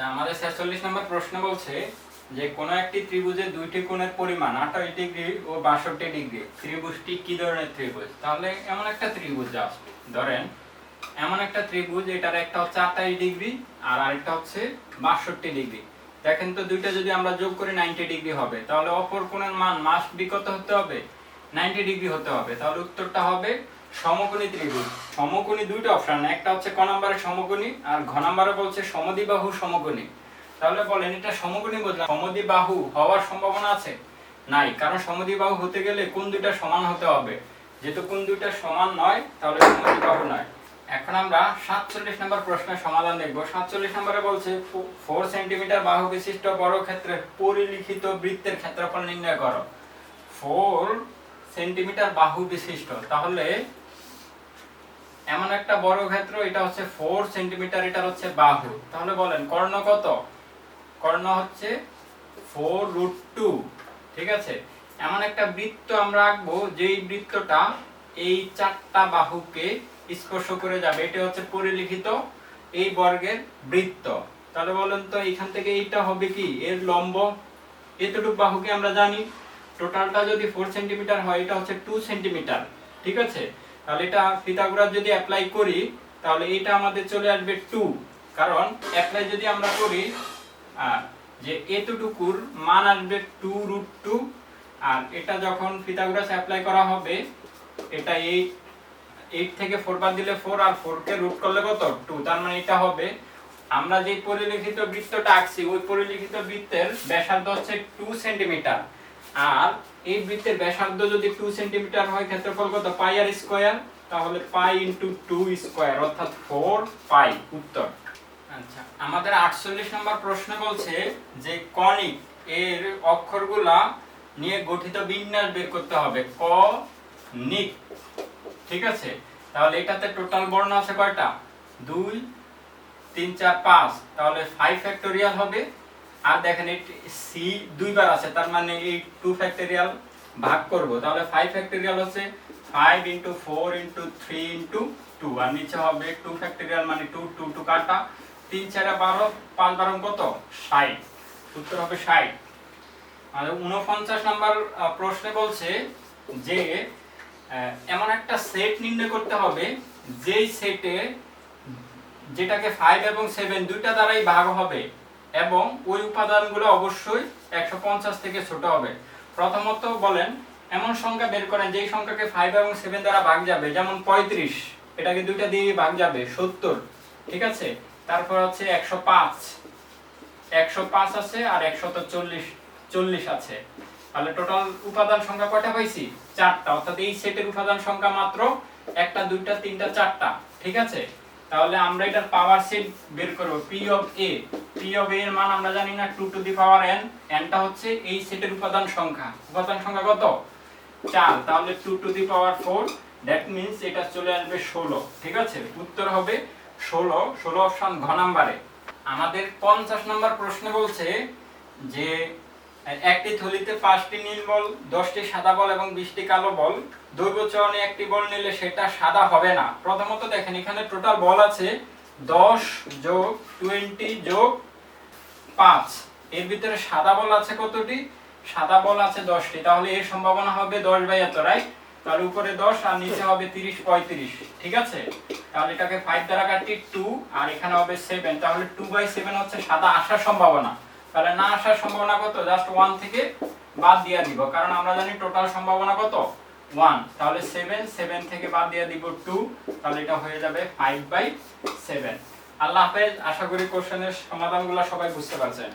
আমাদের 46 নম্বর প্রশ্ন বলছে যে কোন একটি ত্রিভুজের দুইটি কোণের পরিমাণ 28 ডিগ্রি ও 62 ডিগ্রি। ত্রিভুজটি কি ধরনের ত্রিভুজ? তাহলে এমন একটা ত্রিভুজ জাস্ট ধরেন এমন একটা ত্রিভুজ, এটার একটা হচ্ছে 28 ডিগ্রি আর আরেকটা হচ্ছে 62 ডিগ্রি। দেখেন তো দুইটা যদি আমরা যোগ করি 90 ডিগ্রি হবে, তাহলে অপর কোণের মান মাস্ট বি কত হতে হবে? 90 ডিগ্রি হতে হবে। তাহলে উত্তরটা হবে সমকোণী ত্রিভুজ। সমকোণী দুইটা অপশন, একটা হচ্ছে ক নম্বরে সমকোণী আর ঘ নম্বরে বলছে সমদ্বিবাহু সমকোণী। তাহলে বলেন এটা সমকোণী বুঝলাম, সমদ্বিবাহু হওয়ার সম্ভাবনা আছে? নাই, কারণ সমদ্বিবাহু হতে গেলে কোণ দুইটা সমান হতে হবে, যেহেতু কোণ দুইটা সমান নয় তাহলে সমদ্বিবাহু নয়। এখন আমরা 47 নম্বর প্রশ্নের সমাধান দেখব। 47 নম্বরে বলছে 4 সেন্টিমিটার বাহু বিশিষ্ট বর্গক্ষেত্রের পরিলিখিত বৃত্তের ক্ষেত্রফল নির্ণয় করো। 4 সেন্টিমিটার বাহু বিশিষ্ট, তাহলে এমন একটা বর্গক্ষেত্র, এটা হচ্ছে 4 সেন্টিমিটার, এটা হচ্ছে বাহু। তাহলে বলেন কর্ণ কত? কর্ণ হচ্ছে 4√2। ঠিক আছে, এমন একটা বৃত্ত আমরা আঁকবো যেই বৃত্তটা এই চারটা বাহুকে স্পর্শ করে যাবে, এটা হচ্ছে পরিলিখিত এই বর্গের বৃত্ত। তাহলে বলেন তো এখান থেকে এইটা হবে কি এর লম্ব, এতটুকু বাহুকে আমরা জানি টোটালটা যদি 4 সেন্টিমিটার হয় এটা হচ্ছে 2 সেন্টিমিটার। ঠিক আছে, তাহলে এটা পিথাগোরাস যদি অ্যাপ্লাই করি তাহলে এটা আমাদের চলে আসবে 2, কারণ অ্যাপ্লাই যদি আমরা করি যে এতটুকুর মান আসবে 2√2, আর এটা যখন পিথাগোরাস অ্যাপ্লাই করা হবে এটা 8 থেকে 4 বাদ দিলে 4 আর 4 কে রুট করলে কত 2, তার মানে এটা হবে আমরা যে পরিলিখিত বৃত্তটা আঁকছি ওই পরিলিখিত বৃত্তের ব্যাসার্ধ হচ্ছে 2 সেন্টিমিটার, আর এই বৃত্তের ব্যাসার্ধ যদি 2 সেন্টিমিটার হয় ক্ষেত্রফল কত পাই আর স্কয়ার, তাহলে পাই ইনটু 2 স্কয়ার অর্থাৎ 4 পাই উত্তর। আচ্ছা, আমাদের 48 নম্বর প্রশ্ন বলছে যে কনিক এর অক্ষরগুলা নিয়ে গঠিত বিন্যাস বের করতে হবে। কনিক, ঠিক আছে, তাহলে এটাতে টোটাল বর্ণ আছে কয়টা? 2 3 4 5, তাহলে 5 ফ্যাক্টোরিয়াল হবে। আর দেখেন এই সি দুইবার আছে, তার মানে এই 2 ফ্যাক্টোরিয়াল ভাগ করব, তাহলে 5 ফ্যাক্টোরিয়াল হচ্ছে 5 * 4 * 3 * 2, আর নিচে হবে 2 ফ্যাক্টোরিয়াল মানে 2 2 2 কাটা 3 4 12, 5 12 কত 60, উত্তর হবে 60। আর 49 নম্বর প্রশ্নে বলছে যে এমন একটা সেট নির্ণয় করতে হবে যেই সেটে যেটাকে 5 এবং 7 দুইটা দ্বারাই ভাগ হবে এবং ওই উপাদানগুলো অবশ্যই 150 থেকে ছোট হবে। প্রথমত বলেন এমন সংখ্যা বের করেন যেই সংখ্যাকে 5 এবং 7 দ্বারা ভাগ যাবে, যেমন 35, এটাকে দুইটা দিয়ে ভাগ যাবে 70। ঠিক আছে, তারপর হচ্ছে 105 আছে আর 140 আছে, তাহলে টোটাল উপাদান সংখ্যা কয়টা পাইছি? 4টা, অর্থাৎ এই সেটের উপাদান সংখ্যা মাত্র 1টা 2টা 3টা 4টা। ঠিক আছে, তাহলে আমরা এটার পাওয়ার সেট বের করব p of a। p of a এর মান আমরা জানি না 2 to the power n, n টা হচ্ছে এই সেটের উপাদান সংখ্যা। উপাদান সংখ্যা কত? 4, তাহলে 2 to the power 4, that means এটা চলে আসবে 16। ঠিক আছে, উত্তর হবে 16 অপশন ঘ নম্বরে। আমাদের 50 নম্বর প্রশ্ন বলছে যে একটি থলিতে 5টি নীল বল, 10টি সাদা বল এবং 20টি কালো বল, দৈর্ঘ্যচরণে একটি বল নিলে সেটা সাদা হবে না। প্রথমত দেখেন এখানে টোটাল বল আছে 10 যোগ 20 যোগ 5, এর ভিতরে সাদা বল আছে কতটি? সাদা বল আছে 10টি, তাহলে এর সম্ভাবনা হবে 10/এত, রাইট? তাহলে উপরে 10 আর নিচে হবে 30 35। ঠিক আছে, তাহলে এটাকে 5 দ্বারা কাটি 2 আর এখানে হবে 7, তাহলে 2/7 হচ্ছে সাদা আসার সম্ভাবনা। তাহলে না আসার সম্ভাবনা কত? জাস্ট 1 থেকে বাদ দিয়ে দিব, কারণ আমরা জানি টোটাল সম্ভাবনা কত 1, তাহলে 7 থেকে বাদ দিয়ে দিব 2, তাহলে এটা হয়ে যাবে 5/7। আল্লাহ হাফেজ, আশা করি কোশ্চেনের সমাধানগুলো সবাই বুঝতে পারছেন।